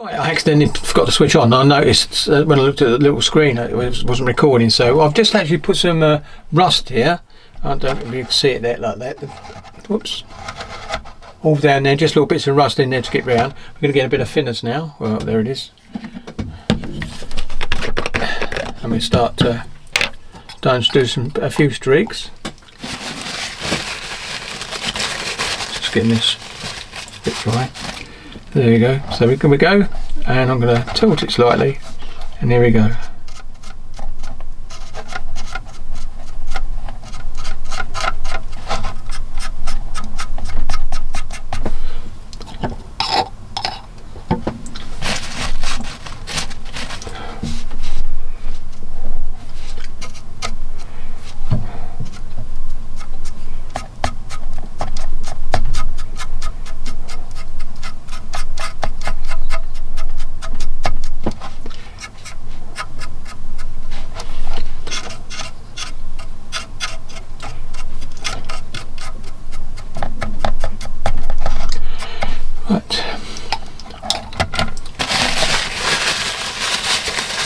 Right, I accidentally forgot to switch on. I noticed when I looked at the little screen it wasn't recording, so I've just actually put some rust here. I don't know if you can see it there like that. Whoops. All down there, just little bits of rust in there to get round. We're going to get a bit of thinners now. Well, there it is. And we start to do a few streaks. Just getting this a bit dry. There we go. So we go, and I'm going to tilt it slightly, and here we go.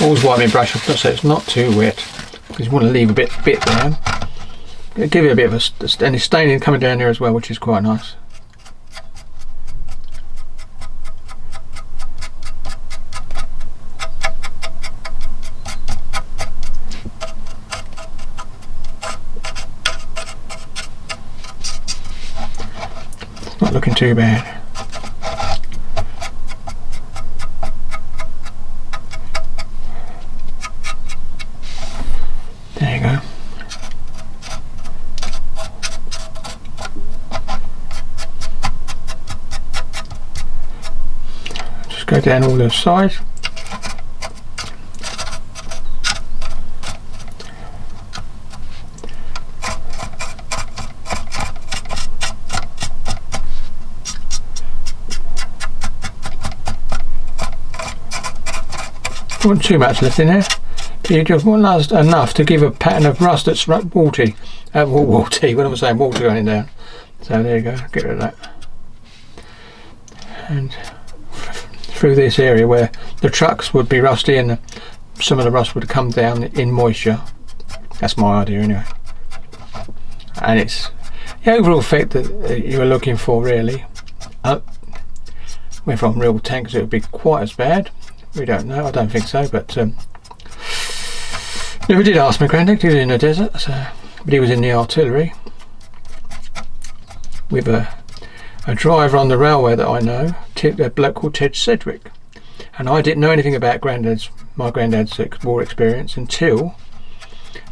Always wipe my brush off so it's not too wet, because you want to leave a bit there. Give it a bit of and it's staining coming down here as well, which is quite nice. It's not looking too bad. There you go. Just go down all the sides. Not too much left in there. You just want enough to give a pattern of rust that's watery. Watery, what am I saying? Water going down. So there you go, get rid of that. And through this area where the trucks would be rusty and some of the rust would come down in moisture. That's my idea anyway. And it's the overall effect that you were looking for really. Whether on real tanks it would be quite as bad. We don't know, I don't think so, but never did ask my granddad. He was in the desert, so, but he was in the artillery with a driver on the railway that I know, a bloke called Ted Sedgwick, and I didn't know anything about my granddad's war experience until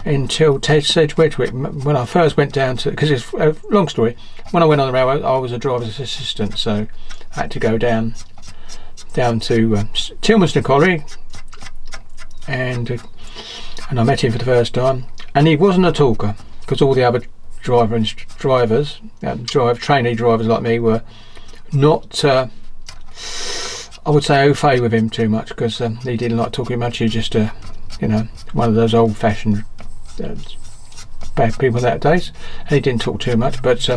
Ted Sedgwick. When I first went down to, because it's a long story, when I went on the railway I was a driver's assistant, so I had to go down to Tilmanston Colliery, and I met him for the first time, and he wasn't a talker, because all the other trainee drivers like me were not, I would say, au fait with him too much, because he didn't like talking much. He was just one of those old-fashioned bad people that days, and he didn't talk too much. But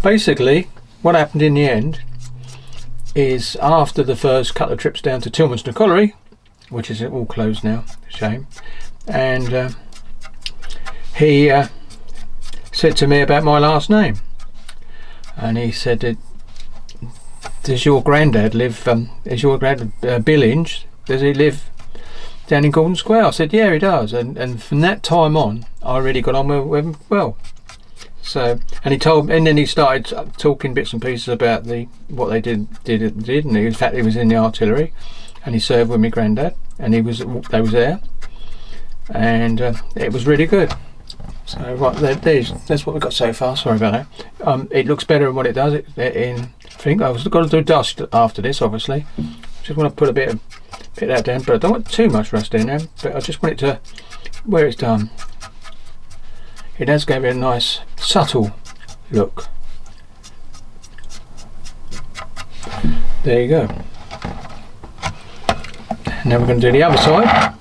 basically what happened in the end is, after the first couple of trips down to Tilmanston Colliery, which is all closed now, shame, and he said to me about my last name, and he said, does your granddad live, is your granddad Bill Inge, does he live down in Gordon Square? I said, yeah, he does, and from that time on I really got on with him well. So, and then he started talking bits and pieces about what they did, and in fact he was in the artillery, and he served with my granddad, and they was there, and it was really good. So right, that's what we've got so far. Sorry about that. It looks better than what it does. I think I was going to do dust after this, obviously. Just want to put a bit of that down, but I don't want too much rust in there. But I just want it to, where it's done, it does give it a nice subtle look. There you go. Now we're going to do the other side.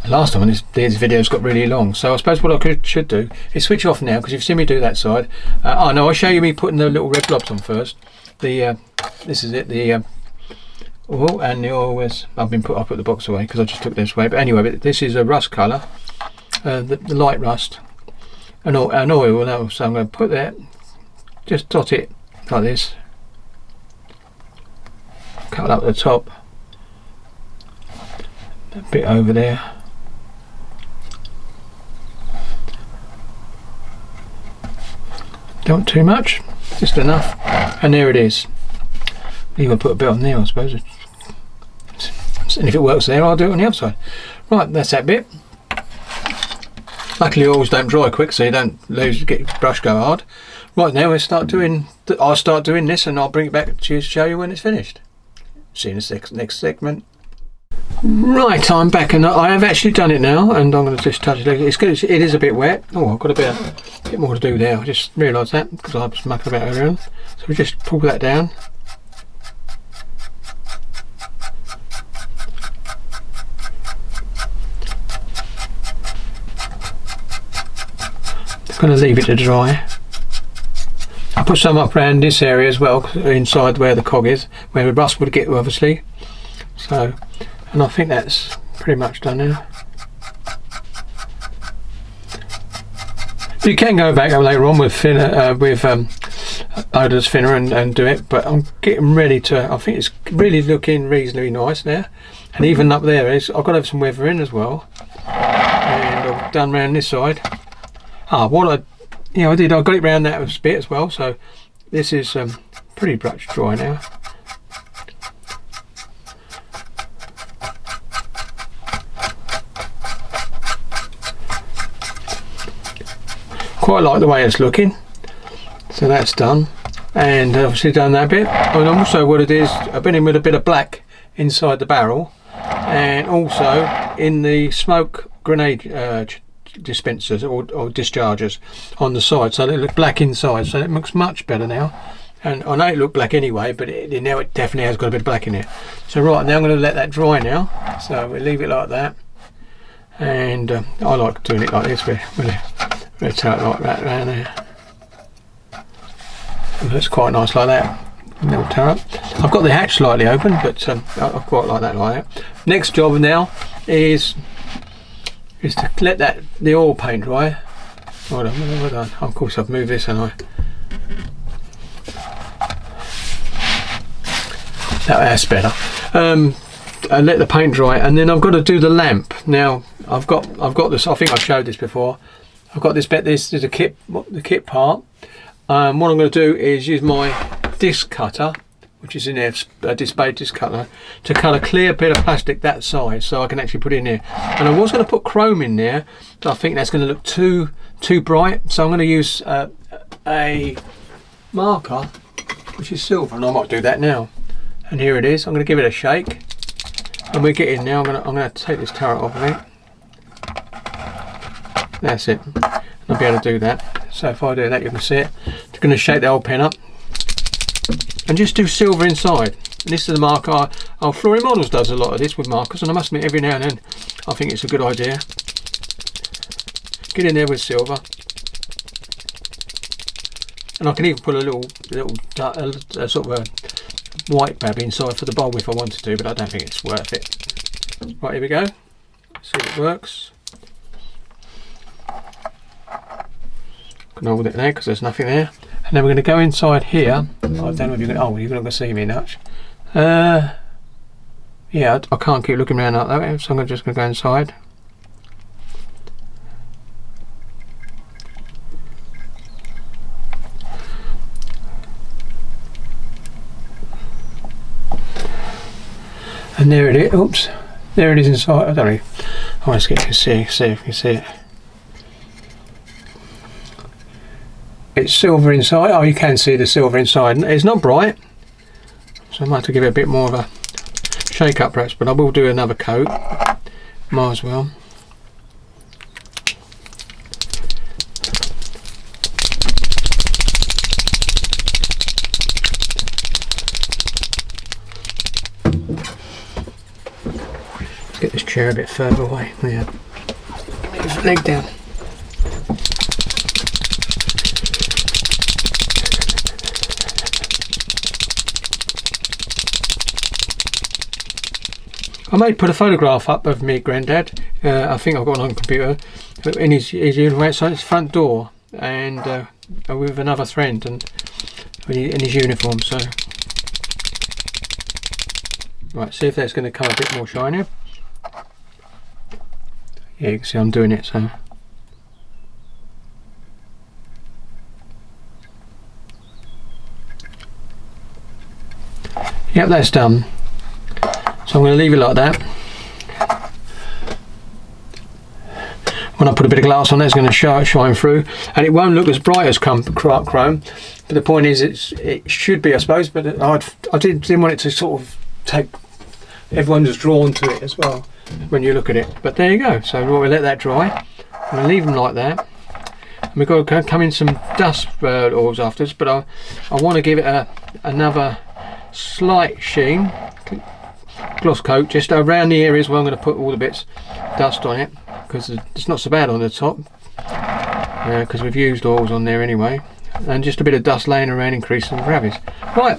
Last time these videos got really long, so I suppose what I should do is switch off now, because you've seen me do that side. Oh no, I'll show you me putting the little red blobs on first. This is it, the Oh, and the oil was, I put the box away because I just took this away. But anyway, this is a rust colour, the light rust, and oil now. So I'm going to put that, just dot it like this, cut up the top, a bit over there. Don't too much, just enough, and there it is. Even put a bit on there, I suppose. And if it works there, I'll do it on the other side. Right, that's that bit. Luckily, oils don't dry quick, so you don't get your brush go hard. Right, now I'll start doing this, and I'll bring it back to you to show you when it's finished. See you in the next segment. Right, I'm back, and I have actually done it now, and I'm going to just touch it. It's good. It is a bit wet. Oh, I've got a bit more to do there. I just realised that because I was mucking about earlier on. So we just pull that down. I'm going to leave it to dry. I put some up around this area as well, inside where the cog is, where the rust would get, obviously. So, and I think that's pretty much done now. You can go back later on with thinner, odorless thinner and do it, but I'm getting ready to. I think it's really looking reasonably nice there, and even up there I've got to have some weather in as well. And I've done round this side. I got it round that bit as well, so this is pretty much dry now. Quite like the way it's looking, so that's done, and obviously done that bit. And also what it is, I've been in with a bit of black inside the barrel, and also in the smoke grenade dispensers or dischargers on the side, so they look black inside, so it looks much better now. And I know it looked black anyway, but now it definitely has got a bit of black in there. So right, now I'm going to let that dry now, so we'll leave it like that. And I like doing it like this, we'll tell it like that around there. It looks quite nice like that. Little tear up. I've got the hatch slightly open, but I quite like that like that. Next job now is to let the oil paint dry. Hold on, what have I done? Of course I've moved this, and that's better. I let the paint dry, and then I've got to do the lamp. Now I've got this. I think I've showed this before. I've got this bit. This is the kit part. What I'm going to do is use my disc cutter, which is in there, a display disc cutter, to cut a clear bit of plastic that size, so I can actually put it in there. And I was going to put chrome in there, but I think that's going to look too bright, so I'm going to use a marker which is silver, and I might do that now. And here it is. I'm going to give it a shake, and we're getting now. I'm going to take this turret off of it. That's it. I'll be able to do that. So if I do that, you can see it. I'm going to shake the old pen up and just do silver inside. And this is the marker. Flooring Models does a lot of this with markers, and I must admit, every now and then I think it's a good idea. Get in there with silver, and I can even put a little sort of a white bab inside for the bulb if I wanted to, but I don't think it's worth it. Right, here we go. See if it works. Can hold it there because there's nothing there. And then we're going to go inside here. I don't know if you're going to, you're not going to see me much. Yeah, I can't keep looking around like that, so I'm just going to go inside. And there it is. Oops, there it is inside. I don't know. I want to get you to see if you can see it. It's silver inside. Oh, you can see the silver inside. It's not bright, so I might have to give it a bit more of a shake up perhaps, but I will do another coat. Might as well. Let's get this chair a bit further away. Yeah. Move his leg down. I may put a photograph up of me granddad. I think I've got it on the computer in his uniform outside his front door, and with another friend, and in his uniform. So, right, see if that's going to come a bit more shinier. Yeah, you can see I'm doing it. So, yep, that's done. So I'm going to leave it like that. When I put a bit of glass on it, it's going to shine through, and it won't look as bright as chrome. But the point is, it should be, I suppose. But I didn't want it to sort of take. Everyone was drawn to it as well when you look at it. But there you go. So we'll let that dry. I'm going to leave them like that. And we've got to come in some dust oils afterwards. But I want to give it another slight sheen. Gloss coat just around the areas where I'm going to put all the bits dust on it, because it's not so bad on the top, because we've used oils on there anyway, and just a bit of dust laying around increasing the gravies. Right,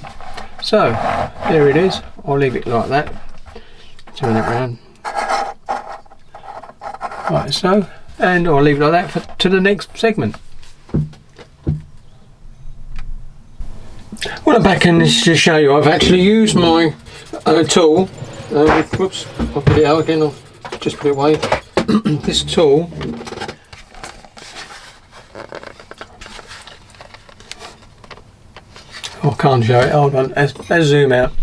so there it is. I'll leave it like that, turn it round, right, so, and I'll leave it like that to the next segment. Well, I'm back, and this is to show you I've actually used my tool. Whoops, I'll put it out again, I'll just put it away. This tool I can't show it, hold on, let's zoom out.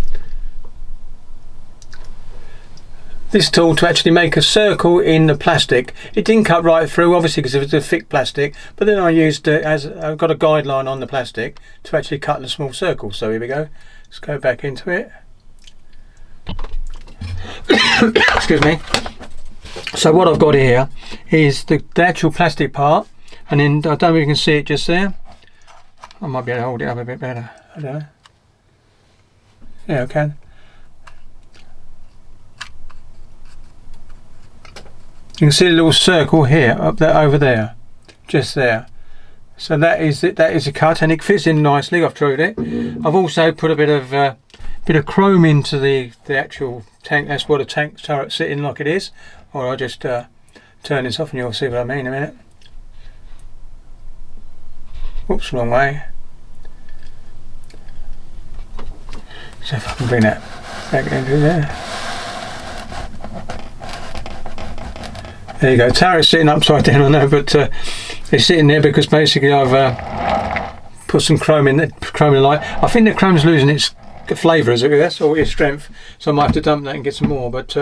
This tool to actually make a circle in the plastic. It didn't cut right through, obviously, because it's a thick plastic, but then I used it as I've got a guideline on the plastic to actually cut in a small circle. So here we go, let's go back into it. Excuse me. So what I've got here is the actual plastic part, and then I don't know if you can see it just there. I might be able to hold it up a bit better, I don't know. Yeah, I can. You can see a little circle here, up there, over there, just there. So that is it. That is a cut, and it fits in nicely. I've tried it. I've also put a bit of chrome into the actual tank. That's what a tank turret's sitting like it is. Or I'll just turn this off, and you'll see what I mean in a minute. Whoops, wrong way. So if I can bring that back into there. There you go. Turret's sitting upside down, I know, but it's sitting there because basically I've put some chrome in the light. I think the chrome's losing its flavour, that's all its strength, so I might have to dump that and get some more, but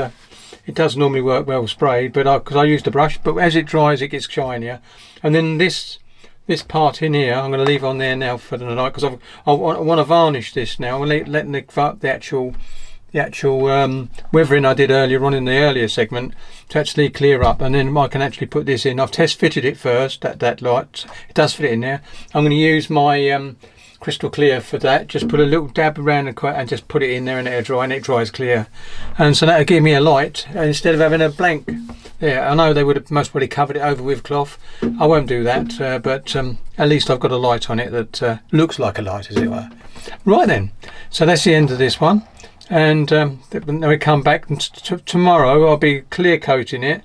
it does normally work well sprayed, but because I used a brush, but as it dries it gets shinier. And then this part in here I'm going to leave on there now for the night, because I want to varnish this now. I'm letting the actual weathering I did earlier on in the earlier segment to actually clear up, and then I can actually put this in. I've test fitted it first, that light, it does fit in there. I'm going to use my crystal clear for that, just put a little dab around and just put it in there, and it'll dry, and it dries clear, and so that'll give me a light instead of having a blank. Yeah, I know they would have most probably covered it over with cloth. I won't do that, but at least I've got a light on it that looks like a light, as it were. Right then, so that's the end of this one, and then we come back, and tomorrow I'll be clear coating it.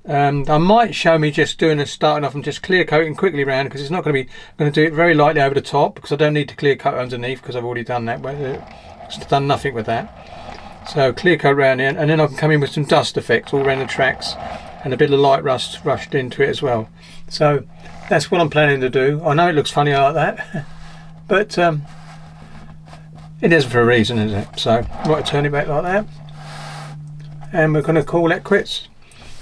I might show me just starting off and just clear coating quickly around, because it's not going to do it very lightly over the top, because I don't need to clear coat underneath, because I've already done that. It's done nothing with that. So clear coat around here, and then I can come in with some dust effects all around the tracks, and a bit of light rust rushed into it as well. So that's what I'm planning to do. I know it looks funny like that, but it is for a reason, isn't it? So I'm going to turn it back like that, and we're going to call that quits.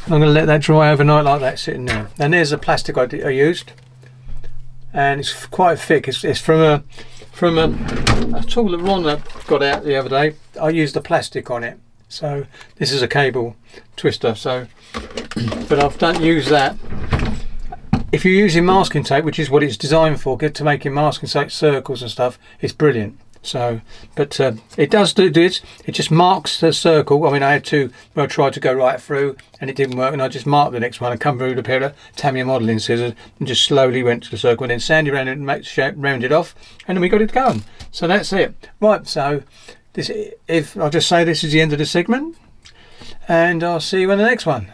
I'm going to let that dry overnight like that, sitting there. And there's the plastic I used, and it's quite thick. It's from a tool that Ron got out the other day. I used the plastic on it, so this is a cable twister. So, but I don't use that. If you're using masking tape, which is what it's designed for, get to making masking tape circles and stuff, it's brilliant. So, but it does do this. It just marks the circle. I mean, I had two where I tried to go right through and it didn't work, and I just marked the next one and come through with a pair of Tamiya modelling scissors and just slowly went to the circle, and then sanded around it and make the shape, round it off, and then we got it going. So that's it. Right. So this, if I'll just say, this is the end of the segment. and I'll see you in the next one.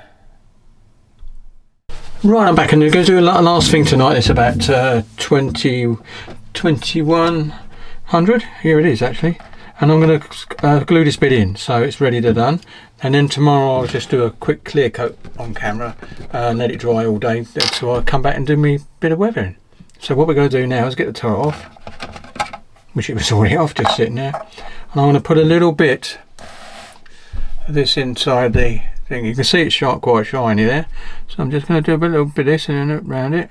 Right, I'm back and I'm going to do a last thing tonight. It's about 2100. Here it is actually. And I'm going to glue this bit in so it's ready to done. And then tomorrow I'll just do a quick clear coat on camera and let it dry all day. So I'll come back and do me bit of weathering. So what we're going to do now is get the turret off, which it was already off, just sitting there. And I'm going to put a little bit of this inside the thing. You can see it's quite shiny there. So I'm just going to do a little bit of this and then around it.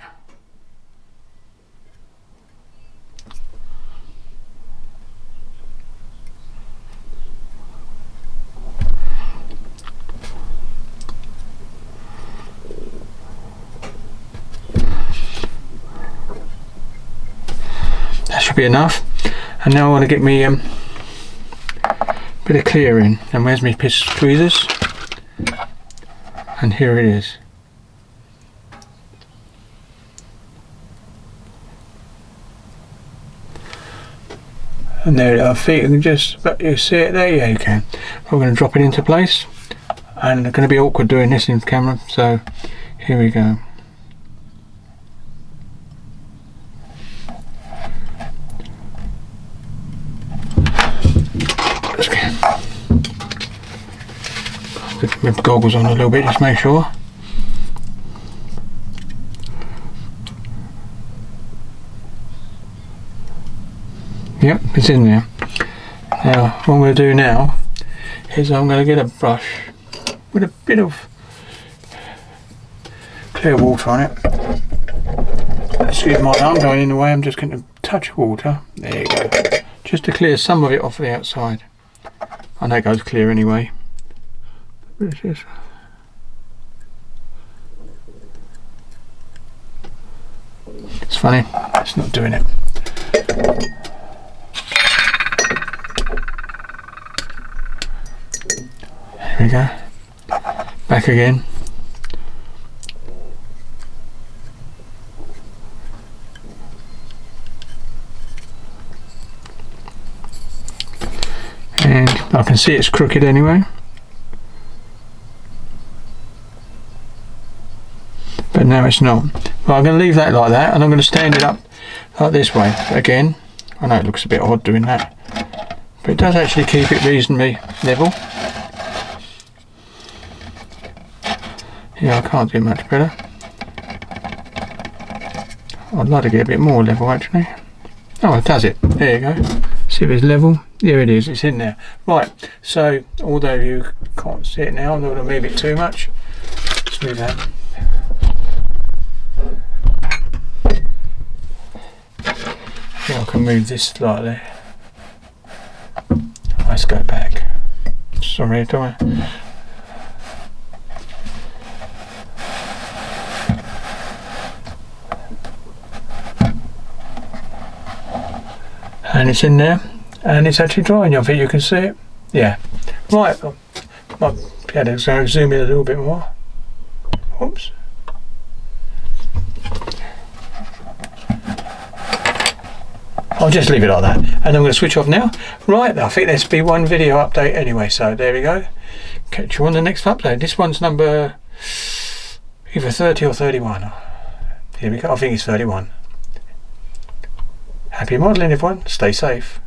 That should be enough. And now I want to get me bit of clear in. And where's my piss tweezers? And here it is. And there our feet, you can just, but you see it there? Yeah, you can. We're going to drop it into place. And it's going to be awkward doing this in camera, so here we go. Put my goggles on a little bit, just make sure. Yep, it's in there. Now, what I'm going to do now is I'm going to get a brush with a bit of clear water on it. Excuse my arm going in the way, I'm just going to touch water. There you go. Just to clear some of it off the outside. I know it goes clear anyway. It's funny, it's not doing it. Here we go. Back again. And I can see it's crooked anyway. But now it's not. Well, I'm going to leave that like that, and I'm going to stand it up like this way again. I know it looks a bit odd doing that, but it does actually keep it reasonably level. Yeah, I can't do much better. I'd like to get a bit more level actually. Oh, it does it. There you go. See if it's level. There it is. It's in there. Right. So, although you can't see it now, I'm not going to move it too much. Just move that. I can move this slightly. Let's go back. Sorry, don't I? And it's in there, and it's actually drying. I think you can see it. Yeah. Right. I'll be able to zoom in a little bit more. Whoops. I'll just leave it like that, and I'm going to switch off now. Right, I think there's be one video update anyway, so there we go. Catch you on the next update. This one's number either 30 or 31. Here we go, I think it's 31. Happy modelling everyone, stay safe.